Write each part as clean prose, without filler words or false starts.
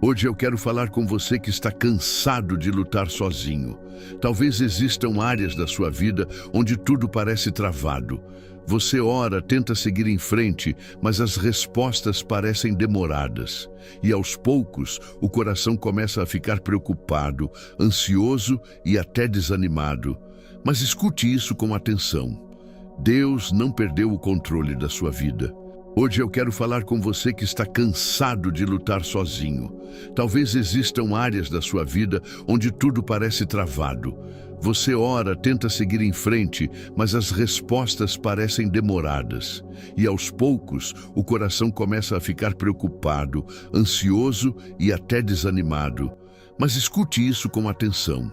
Hoje eu quero falar com você que está cansado de lutar sozinho. Talvez existam áreas da sua vida onde tudo parece travado. Você ora, tenta seguir em frente, mas as respostas parecem demoradas. E aos poucos, o coração começa a ficar preocupado, ansioso e até desanimado. Mas escute isso com atenção. Deus não perdeu o controle da sua vida. Hoje eu quero falar com você que está cansado de lutar sozinho. Talvez existam áreas da sua vida onde tudo parece travado. Você ora, tenta seguir em frente, mas as respostas parecem demoradas. E aos poucos, o coração começa a ficar preocupado, ansioso e até desanimado. Mas escute isso com atenção.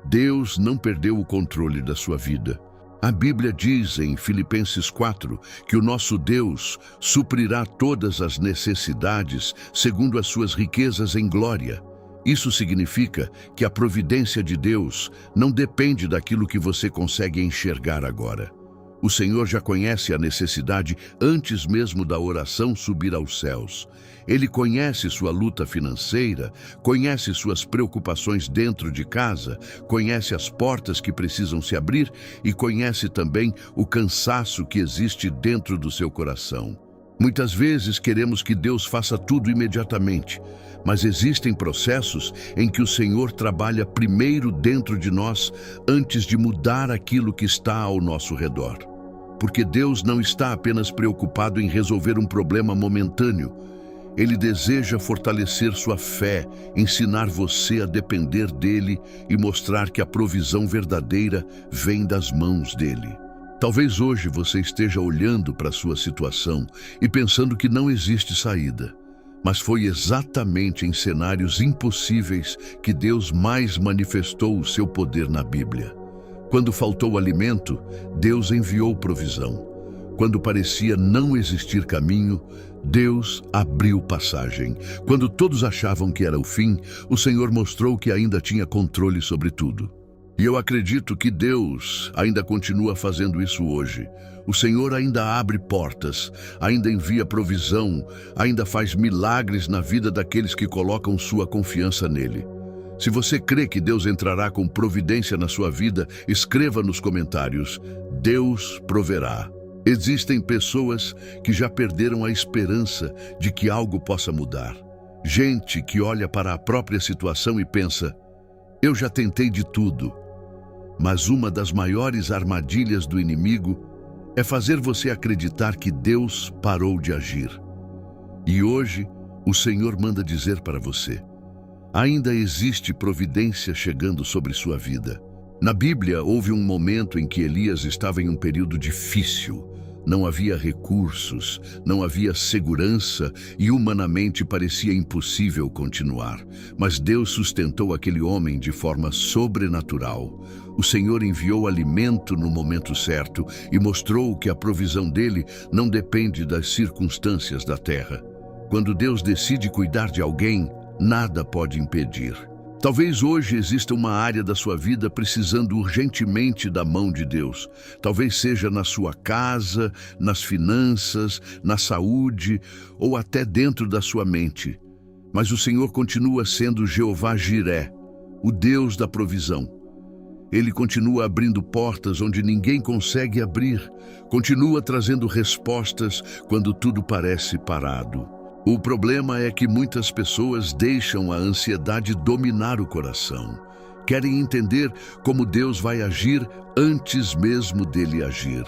Deus não perdeu o controle da sua vida. A Bíblia diz em Filipenses 4 que o nosso Deus suprirá todas as necessidades segundo as suas riquezas em glória. Isso significa que a providência de Deus não depende daquilo que você consegue enxergar agora. O Senhor já conhece a necessidade antes mesmo da oração subir aos céus. Ele conhece sua luta financeira, conhece suas preocupações dentro de casa, conhece as portas que precisam se abrir e conhece também o cansaço que existe dentro do seu coração. Muitas vezes queremos que Deus faça tudo imediatamente, mas existem processos em que o Senhor trabalha primeiro dentro de nós antes de mudar aquilo que está ao nosso redor. Porque Deus não está apenas preocupado em resolver um problema momentâneo. Ele deseja fortalecer sua fé, ensinar você a depender dele e mostrar que a provisão verdadeira vem das mãos dele. Talvez hoje você esteja olhando para a sua situação e pensando que não existe saída. Mas foi exatamente em cenários impossíveis que Deus mais manifestou o seu poder na Bíblia. Quando faltou alimento, Deus enviou provisão. Quando parecia não existir caminho, Deus abriu passagem. Quando todos achavam que era o fim, o Senhor mostrou que ainda tinha controle sobre tudo. E eu acredito que Deus ainda continua fazendo isso hoje. O Senhor ainda abre portas, ainda envia provisão, ainda faz milagres na vida daqueles que colocam sua confiança nele. Se você crê que Deus entrará com providência na sua vida, escreva nos comentários: Deus proverá. Existem pessoas que já perderam a esperança de que algo possa mudar. Gente que olha para a própria situação e pensa: eu já tentei de tudo. Mas uma das maiores armadilhas do inimigo é fazer você acreditar que Deus parou de agir. E hoje, o Senhor manda dizer para você: ainda existe providência chegando sobre sua vida. Na Bíblia, houve um momento em que Elias estava em um período difícil. Não havia recursos, não havia segurança e humanamente parecia impossível continuar. Mas Deus sustentou aquele homem de forma sobrenatural. O Senhor enviou alimento no momento certo e mostrou que a provisão dele não depende das circunstâncias da terra. Quando Deus decide cuidar de alguém, nada pode impedir. Talvez hoje exista uma área da sua vida precisando urgentemente da mão de Deus. Talvez seja na sua casa, nas finanças, na saúde ou até dentro da sua mente. Mas o Senhor continua sendo Jeová Jiré, o Deus da provisão. Ele continua abrindo portas onde ninguém consegue abrir, continua trazendo respostas quando tudo parece parado. O problema é que muitas pessoas deixam a ansiedade dominar o coração. Querem entender como Deus vai agir antes mesmo dele agir.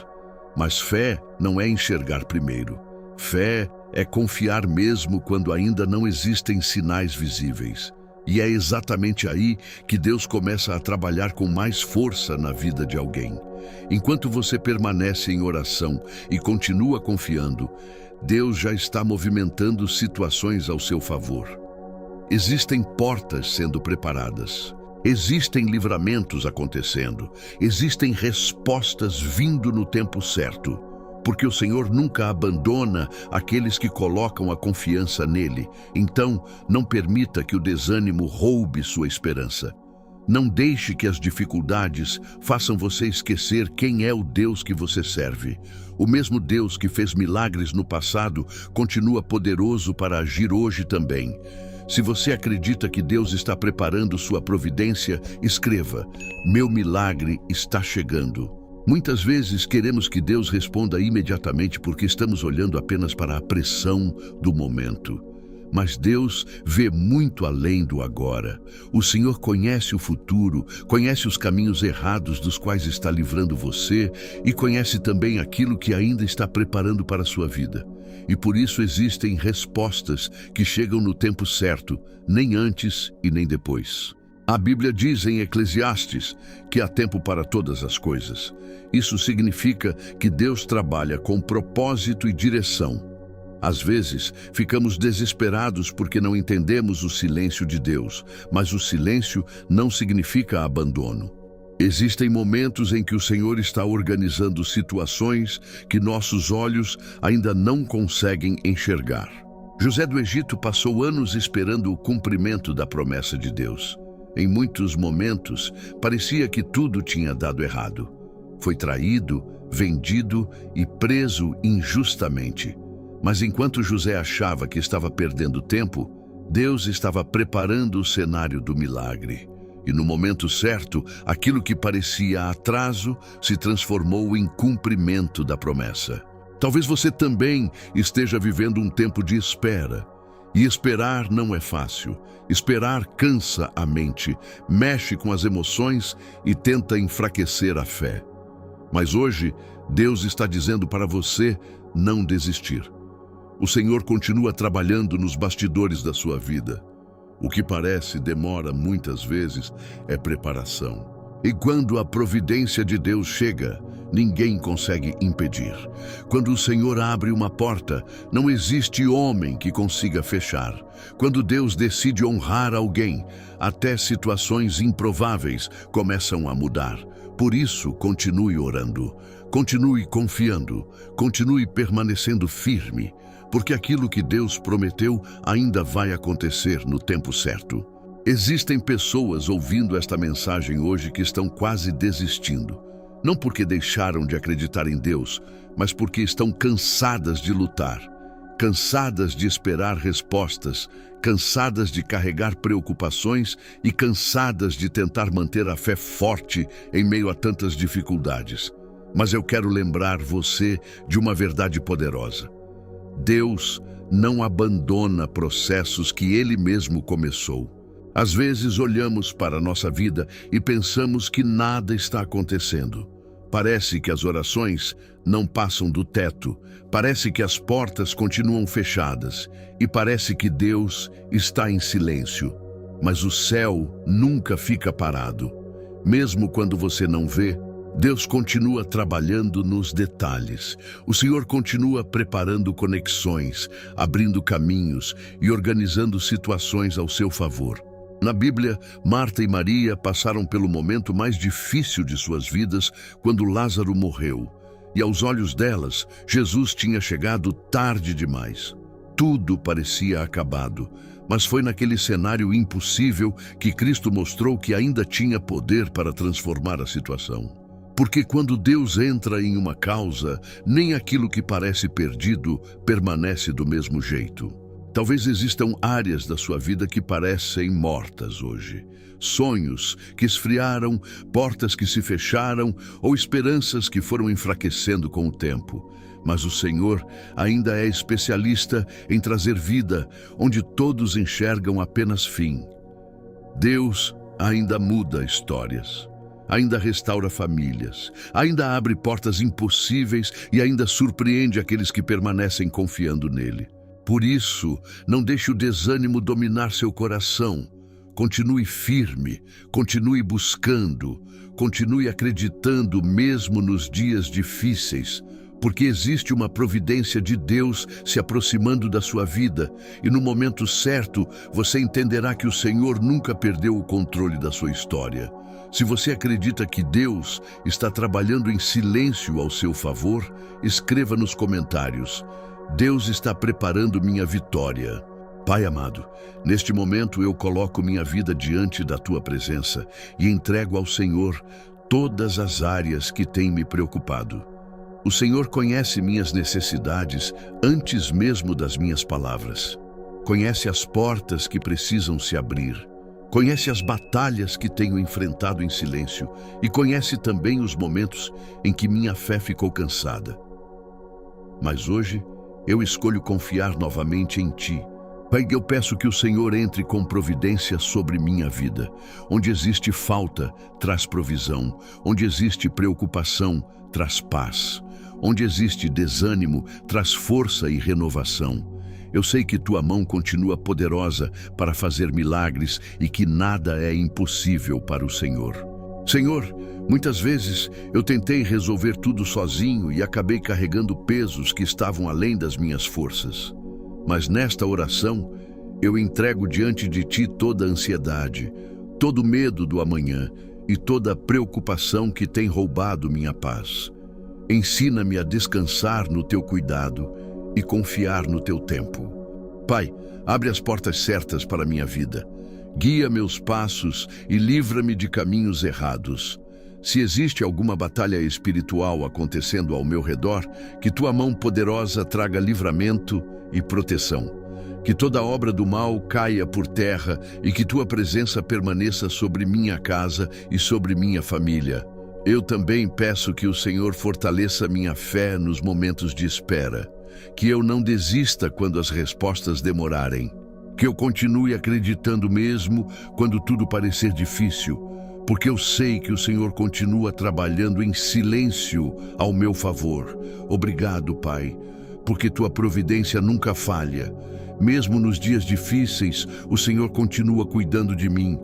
Mas fé não é enxergar primeiro. Fé é confiar mesmo quando ainda não existem sinais visíveis. E é exatamente aí que Deus começa a trabalhar com mais força na vida de alguém. Enquanto você permanece em oração e continua confiando, Deus já está movimentando situações ao seu favor. Existem portas sendo preparadas. Existem livramentos acontecendo. Existem respostas vindo no tempo certo. Porque o Senhor nunca abandona aqueles que colocam a confiança nele. Então, não permita que o desânimo roube sua esperança. Não deixe que as dificuldades façam você esquecer quem é o Deus que você serve. O mesmo Deus que fez milagres no passado continua poderoso para agir hoje também. Se você acredita que Deus está preparando sua providência, escreva: meu milagre está chegando. Muitas vezes queremos que Deus responda imediatamente porque estamos olhando apenas para a pressão do momento. Mas Deus vê muito além do agora. O Senhor conhece o futuro, conhece os caminhos errados dos quais está livrando você e conhece também aquilo que ainda está preparando para a sua vida. E por isso existem respostas que chegam no tempo certo, nem antes e nem depois. A Bíblia diz em Eclesiastes que há tempo para todas as coisas. Isso significa que Deus trabalha com propósito e direção. Às vezes, ficamos desesperados porque não entendemos o silêncio de Deus, mas o silêncio não significa abandono. Existem momentos em que o Senhor está organizando situações que nossos olhos ainda não conseguem enxergar. José do Egito passou anos esperando o cumprimento da promessa de Deus. Em muitos momentos, parecia que tudo tinha dado errado. Foi traído, vendido e preso injustamente. Mas enquanto José achava que estava perdendo tempo, Deus estava preparando o cenário do milagre. E no momento certo, aquilo que parecia atraso se transformou em cumprimento da promessa. Talvez você também esteja vivendo um tempo de espera. E esperar não é fácil. Esperar cansa a mente, mexe com as emoções e tenta enfraquecer a fé. Mas hoje, Deus está dizendo para você não desistir. O Senhor continua trabalhando nos bastidores da sua vida. O que parece demora muitas vezes é preparação. E quando a providência de Deus chega, ninguém consegue impedir. Quando o Senhor abre uma porta, não existe homem que consiga fechar. Quando Deus decide honrar alguém, até situações improváveis começam a mudar. Por isso, continue orando, continue confiando, continue permanecendo firme. Porque aquilo que Deus prometeu ainda vai acontecer no tempo certo. Existem pessoas ouvindo esta mensagem hoje que estão quase desistindo. Não porque deixaram de acreditar em Deus, mas porque estão cansadas de lutar, cansadas de esperar respostas, cansadas de carregar preocupações e cansadas de tentar manter a fé forte em meio a tantas dificuldades. Mas eu quero lembrar você de uma verdade poderosa. Deus não abandona processos que Ele mesmo começou. Às vezes olhamos para a nossa vida e pensamos que nada está acontecendo. Parece que as orações não passam do teto, parece que as portas continuam fechadas e parece que Deus está em silêncio. Mas o céu nunca fica parado. Mesmo quando você não vê, Deus continua trabalhando nos detalhes. O Senhor continua preparando conexões, abrindo caminhos e organizando situações ao seu favor. Na Bíblia, Marta e Maria passaram pelo momento mais difícil de suas vidas quando Lázaro morreu. E aos olhos delas, Jesus tinha chegado tarde demais. Tudo parecia acabado, mas foi naquele cenário impossível que Cristo mostrou que ainda tinha poder para transformar a situação. Porque quando Deus entra em uma causa, nem aquilo que parece perdido permanece do mesmo jeito. Talvez existam áreas da sua vida que parecem mortas hoje. Sonhos que esfriaram, portas que se fecharam ou esperanças que foram enfraquecendo com o tempo. Mas o Senhor ainda é especialista em trazer vida onde todos enxergam apenas fim. Deus ainda muda histórias. Ainda restaura famílias, ainda abre portas impossíveis e ainda surpreende aqueles que permanecem confiando nele. Por isso, não deixe o desânimo dominar seu coração. Continue firme, continue buscando, continue acreditando mesmo nos dias difíceis, porque existe uma providência de Deus se aproximando da sua vida e no momento certo você entenderá que o Senhor nunca perdeu o controle da sua história. Se você acredita que Deus está trabalhando em silêncio ao seu favor, escreva nos comentários: Deus está preparando minha vitória. Pai amado, neste momento eu coloco minha vida diante da Tua presença e entrego ao Senhor todas as áreas que têm me preocupado. O Senhor conhece minhas necessidades antes mesmo das minhas palavras. Conhece as portas que precisam se abrir. Conhece as batalhas que tenho enfrentado em silêncio e conhece também os momentos em que minha fé ficou cansada. Mas hoje eu escolho confiar novamente em Ti. Pai, eu peço que o Senhor entre com providência sobre minha vida. Onde existe falta, traz provisão. Onde existe preocupação, traz paz. Onde existe desânimo, traz força e renovação. Eu sei que Tua mão continua poderosa para fazer milagres e que nada é impossível para o Senhor. Senhor, muitas vezes eu tentei resolver tudo sozinho e acabei carregando pesos que estavam além das minhas forças. Mas nesta oração, eu entrego diante de Ti toda a ansiedade, todo o medo do amanhã e toda a preocupação que tem roubado minha paz. Ensina-me a descansar no Teu cuidado e confiar no Teu tempo. Pai, abre as portas certas para a minha vida. Guia meus passos e livra-me de caminhos errados. Se existe alguma batalha espiritual acontecendo ao meu redor, que Tua mão poderosa traga livramento e proteção. Que toda obra do mal caia por terra e que Tua presença permaneça sobre minha casa e sobre minha família. Eu também peço que o Senhor fortaleça minha fé nos momentos de espera. Que eu não desista quando as respostas demorarem. Que eu continue acreditando mesmo quando tudo parecer difícil, porque eu sei que o Senhor continua trabalhando em silêncio ao meu favor. Obrigado, Pai, porque Tua providência nunca falha. Mesmo nos dias difíceis, o Senhor continua cuidando de mim.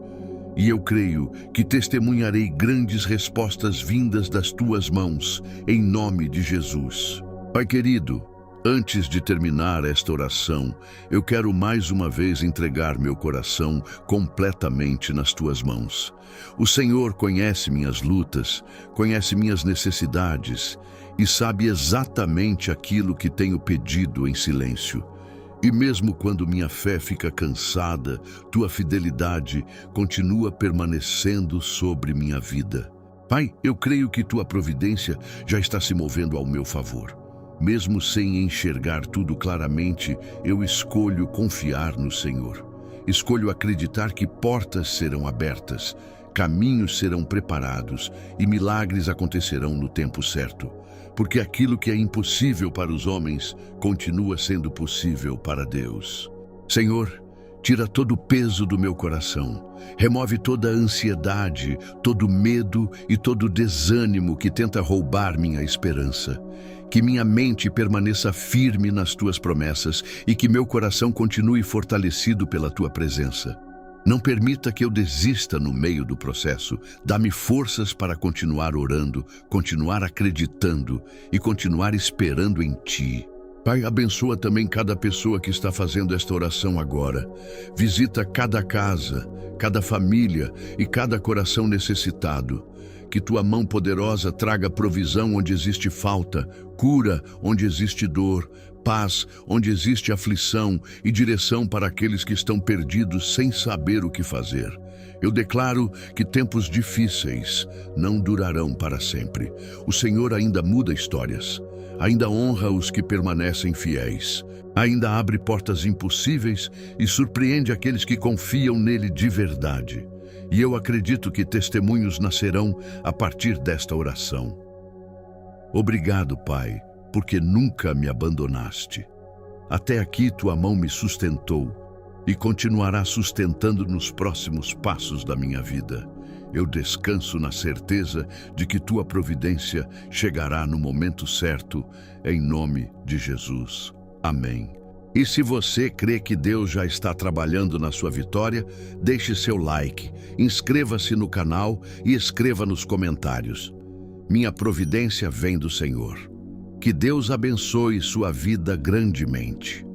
E eu creio que testemunharei grandes respostas vindas das Tuas mãos, em nome de Jesus. Pai querido, antes de terminar esta oração, eu quero mais uma vez entregar meu coração completamente nas Tuas mãos. O Senhor conhece minhas lutas, conhece minhas necessidades e sabe exatamente aquilo que tenho pedido em silêncio. E mesmo quando minha fé fica cansada, Tua fidelidade continua permanecendo sobre minha vida. Pai, eu creio que Tua providência já está se movendo ao meu favor. Mesmo sem enxergar tudo claramente, eu escolho confiar no Senhor. Escolho acreditar que portas serão abertas, caminhos serão preparados e milagres acontecerão no tempo certo. Porque aquilo que é impossível para os homens continua sendo possível para Deus. Senhor, tira todo o peso do meu coração. Remove toda a ansiedade, todo o medo e todo o desânimo que tenta roubar minha esperança. Que minha mente permaneça firme nas Tuas promessas e que meu coração continue fortalecido pela Tua presença. Não permita que eu desista no meio do processo. Dá-me forças para continuar orando, continuar acreditando e continuar esperando em Ti. Pai, abençoa também cada pessoa que está fazendo esta oração agora. Visita cada casa, cada família e cada coração necessitado. Que Tua mão poderosa traga provisão onde existe falta, cura onde existe dor, paz onde existe aflição e direção para aqueles que estão perdidos sem saber o que fazer. Eu declaro que tempos difíceis não durarão para sempre. O Senhor ainda muda histórias, ainda honra os que permanecem fiéis, ainda abre portas impossíveis e surpreende aqueles que confiam nele de verdade. E eu acredito que testemunhos nascerão a partir desta oração. Obrigado, Pai, porque nunca me abandonaste. Até aqui Tua mão me sustentou e continuará sustentando nos próximos passos da minha vida. Eu descanso na certeza de que Tua providência chegará no momento certo, em nome de Jesus. Amém. E se você crê que Deus já está trabalhando na sua vitória, deixe seu like, inscreva-se no canal e escreva nos comentários. Minha providência vem do Senhor. Que Deus abençoe sua vida grandemente.